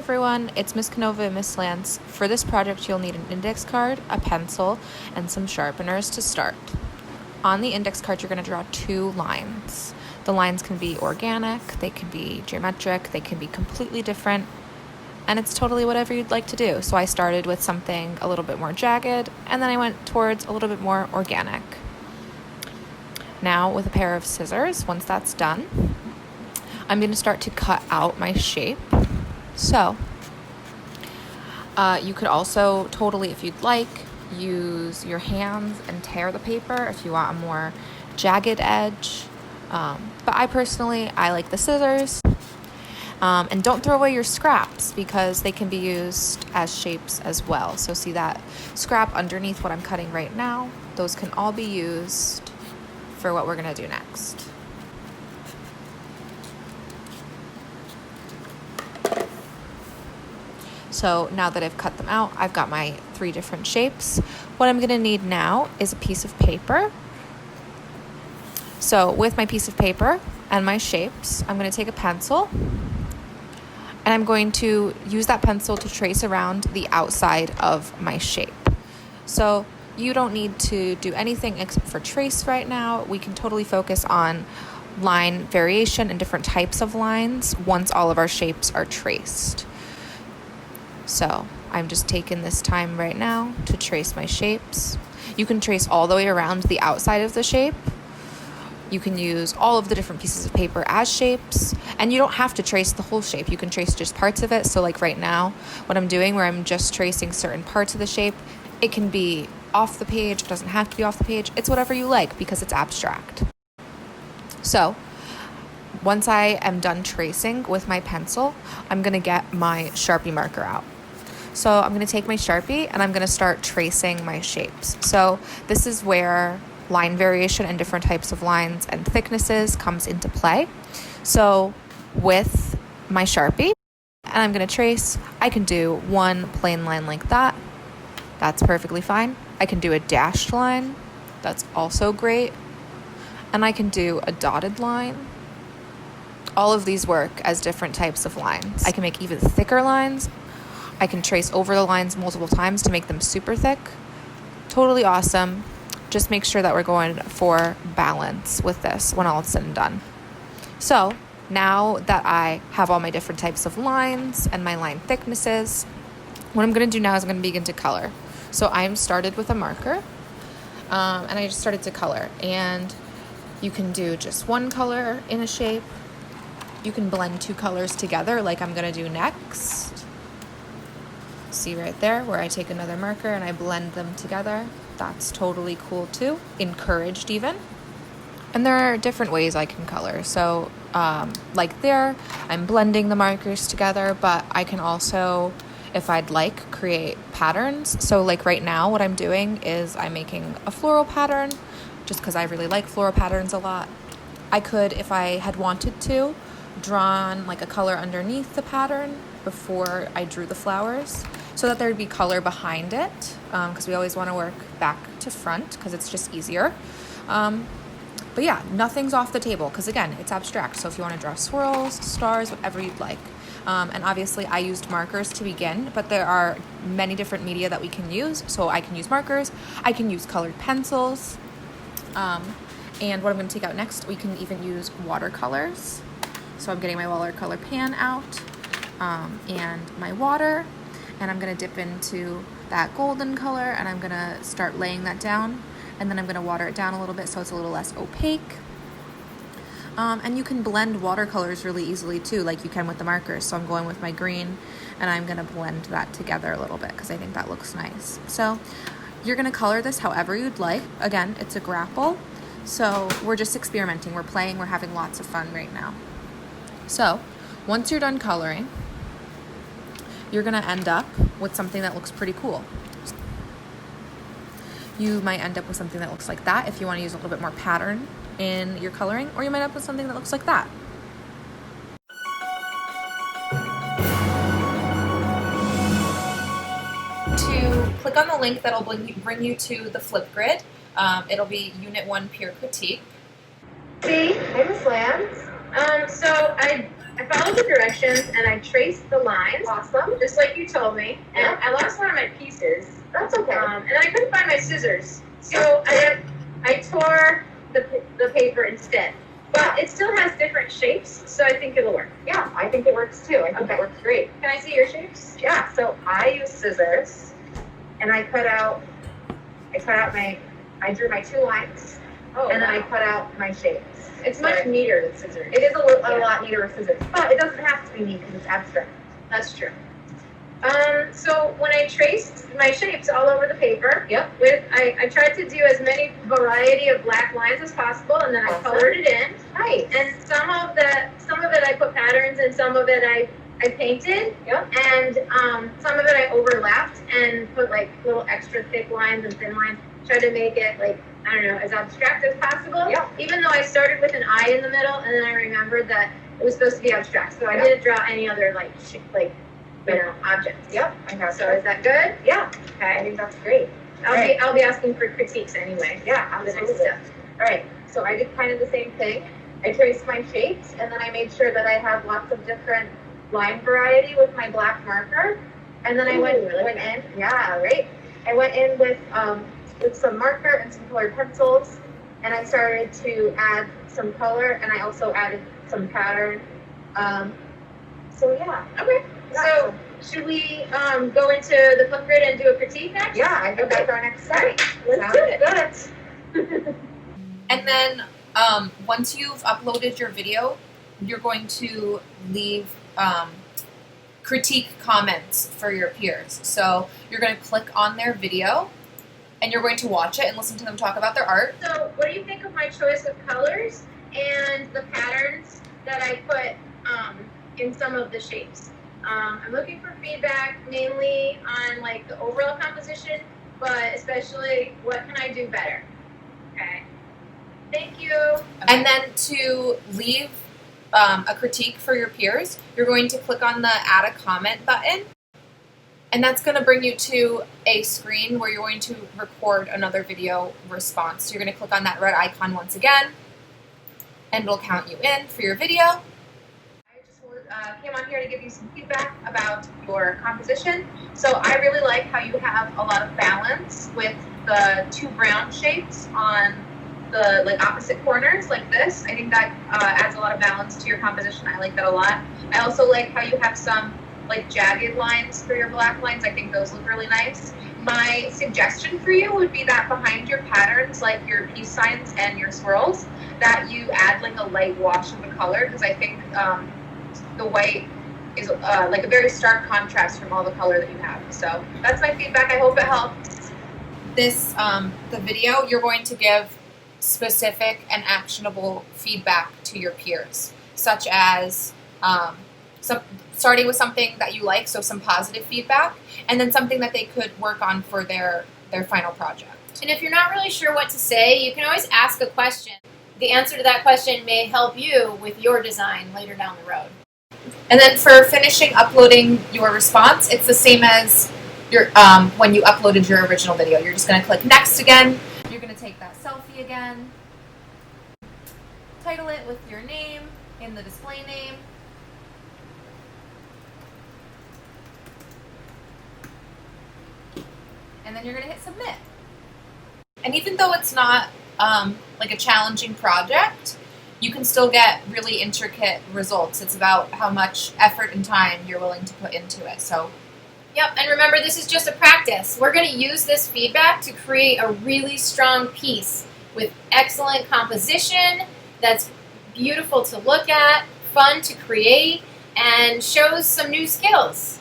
everyone, it's Miss Canova and Miss Lance. For this project, you'll need an index card, a pencil, and some sharpeners to start. On the index card, you're going to draw 2 lines. The lines can be organic, they can be geometric, they can be completely different, and it's totally whatever you'd like to do. So I started with something a little bit more jagged, and then I went towards a little bit more organic. Now with a pair of scissors, once that's done, I'm going to start to cut out my shape. So you could also totally, if you'd like, use your hands and tear the paper if you want a more jagged edge. But I like the scissors. And don't throw away your scraps because they can be used as shapes as well. So see that scrap underneath what I'm cutting right now? Those can all be used for what we're going to do next. So now that I've cut them out, I've got my 3 different shapes. What I'm going to need now is a piece of paper. So with my piece of paper and my shapes, I'm going to take a pencil and I'm going to use that pencil to trace around the outside of my shape. So you don't need to do anything except for trace right now. We can totally focus on line variation and different types of lines once all of our shapes are traced. So I'm just taking this time right now to trace my shapes. You can trace all the way around the outside of the shape. You can use all of the different pieces of paper as shapes, and you don't have to trace the whole shape. You can trace just parts of it. So like right now, what I'm doing where I'm just tracing certain parts of the shape, it can be off the page. It doesn't have to be off the page. It's whatever you like because it's abstract. So once I am done tracing with my pencil, I'm going to get my Sharpie marker out. So I'm going to take my Sharpie and I'm going to start tracing my shapes. So this is where line variation and different types of lines and thicknesses comes into play. So with my Sharpie, and I'm going to trace, I can do one plain line like that. That's perfectly fine. I can do a dashed line. That's also great. And I can do a dotted line. All of these work as different types of lines. I can make even thicker lines. I can trace over the lines multiple times to make them super thick. Totally awesome. Just make sure that we're going for balance with this when all is said and done. So now that I have all my different types of lines and my line thicknesses, what I'm going to do now is I'm going to begin to color. So I'm started with a marker and I just started to color. And you can do just one color in a shape. You can blend 2 colors together like I'm going to do next. See right there where I take another marker and I blend them together. That's totally cool too, encouraged even. And there are different ways I can color. So like there, I'm blending the markers together, but I can also, if I'd like, create patterns. So like right now what I'm doing is I'm making a floral pattern just because I really like floral patterns a lot. I could, if I had wanted to, drawn like a color underneath the pattern before I drew the flowers so that there'd be color behind it because we always want to work back to front because it's just easier. But yeah, nothing's off the table because again, it's abstract. So if you want to draw swirls, stars, whatever you'd like. And obviously I used markers to begin, but there are many different media that we can use. So I can use markers, I can use colored pencils. And what I'm going to take out next, we can even use watercolors. So I'm getting my watercolor pan out and my water, and I'm going to dip into that golden color and I'm going to start laying that down, and then I'm going to water it down a little bit so it's a little less opaque. And you can blend watercolors really easily too, like you can with the markers. So I'm going with my green and I'm going to blend that together a little bit because I think that looks nice. So you're going to color this however you'd like. Again, it's a grapple. So we're just experimenting, we're playing, we're having lots of fun right now. So once you're done coloring, you're going to end up with something that looks pretty cool. You might end up with something that looks like that if you want to use a little bit more pattern in your coloring, or you might end up with something that looks like that. To click on the link that'll bring you to the Flipgrid, it'll be Unit 1 Peer Critique. Hey, Miss Lance. So I I followed the directions and I traced the lines. Awesome. Just like you told me. And Yeah. I lost one of my pieces. That's okay. And I couldn't find my scissors. So I tore the paper instead. But it still has different shapes, so I think it'll work. Yeah, I think it works too. I think that works great. Can I see your shapes? Yeah, so I use scissors and I drew my 2 lines Oh, and then I wow. cut out my shapes. It's much neater than scissors. It is a lot neater with scissors, but it doesn't have to be neat because it's abstract. That's true. So when I traced my shapes all over the paper, Yep. I tried to do as many variety of black lines as possible, and then I Awesome. colored it in. Nice. And some of it I put patterns, and some of it I painted. Yep. And some of it I overlapped and put like little extra thick lines and thin lines. Tried to make it like, I don't know, as abstract as possible. Yep. Even though I started with an eye in the middle, and then I remembered that it was supposed to be abstract, so I Yep. didn't draw any other objects. Yep. I got So is that good? Yeah, I Okay. think that's great. I'll be asking for critiques anyway. Yeah, On the next absolutely. step. All right, so I did kind of the same thing. I traced my shapes and then I made sure that I had lots of different line variety with my black marker. And then I went in. Yeah, right. I went in with some marker and some colored pencils, and I started to add some color, and I also added some pattern. So yeah. Okay. Yeah, So should we go into the Flipgrid and do a critique next? yeah, I think that's our next step. Alright, let's Sounds do it. good. And then once you've uploaded your video, you're going to leave critique comments for your peers. So you're going to click on their video and you're going to watch it and listen to them talk about their art. So what do you think of my choice of colors and the patterns that I put in some of the shapes? I'm looking for feedback mainly on like the overall composition, but especially what can I do better? Okay. Thank you. And then to leave a critique for your peers, you're going to click on the add a comment button. And that's going to bring you to a screen where you're going to record another video response. So you're going to click on that red icon once again, and it'll count you in for your video. I just came on here to give you some feedback about your composition. So I really like how you have a lot of balance with the 2 brown shapes on the opposite corners like this. I think that adds a lot of balance to your composition. I like that a lot. I also like how you have some jagged lines for your black lines. I think those look really nice. My suggestion for you would be that behind your patterns, like your peace signs and your swirls, that you add a light wash of the color, because I think the white is a very stark contrast from all the color that you have. So that's my feedback. I hope it helps. This the video, you're going to give specific and actionable feedback to your peers, such as starting with something that you like, so some positive feedback, and then something that they could work on for their final project. And if you're not really sure what to say, you can always ask a question. The answer to that question may help you with your design later down the road. And then for finishing uploading your response, it's the same as your when you uploaded your original video. You're just going to click next again. You're going to take that selfie again, title it with your name in the display name, and then you're going to hit submit. And even though it's not a challenging project, you can still get really intricate results. It's about how much effort and time you're willing to put into it. So, yep, and remember, this is just a practice. We're going to use this feedback to create a really strong piece with excellent composition that's beautiful to look at, fun to create, and shows some new skills.